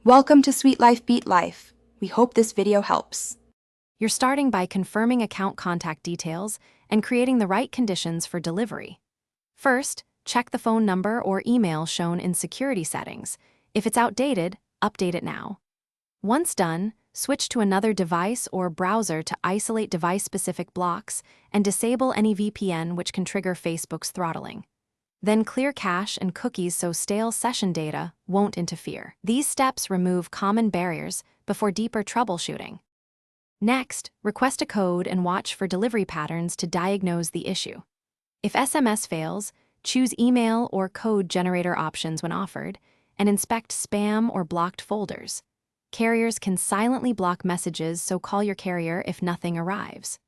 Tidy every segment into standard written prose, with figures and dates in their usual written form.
Welcome to Sweet Life Beat Life. We hope this video helps. You're starting by confirming account contact details and creating the right conditions for delivery. First, check the phone number or email shown in security settings. If it's outdated, update it now. Once done, switch to another device or browser to isolate device-specific blocks and disable any VPN which can trigger Facebook's throttling. Then clear cache and cookies so stale session data won't interfere. These steps remove common barriers before deeper troubleshooting. Next, request a code and watch for delivery patterns to diagnose the issue. If SMS fails, choose email or code generator options when offered, and inspect spam or blocked folders. Carriers can silently block messages, so call your carrier if nothing arrives.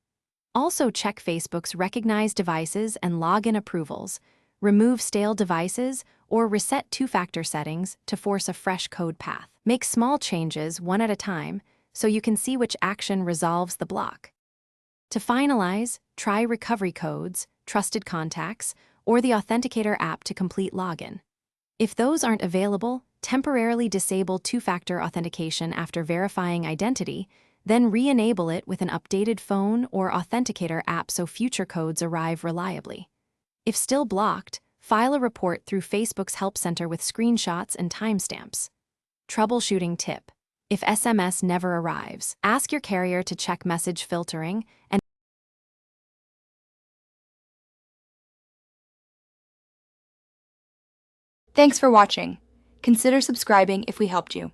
Also check Facebook's recognized devices and login approvals. Remove stale devices or reset two-factor settings to force a fresh code path. Make small changes one at a time so you can see which action resolves the block. To finalize, try recovery codes, trusted contacts, or the Authenticator app to complete login. If those aren't available, temporarily disable two-factor authentication after verifying identity, then re-enable it with an updated phone or Authenticator app so future codes arrive reliably. If still blocked, file a report through Facebook's Help Center with screenshots and timestamps. Troubleshooting tip: if SMS never arrives, ask your carrier to check message filtering and Thanks for watching. Consider subscribing if we helped you.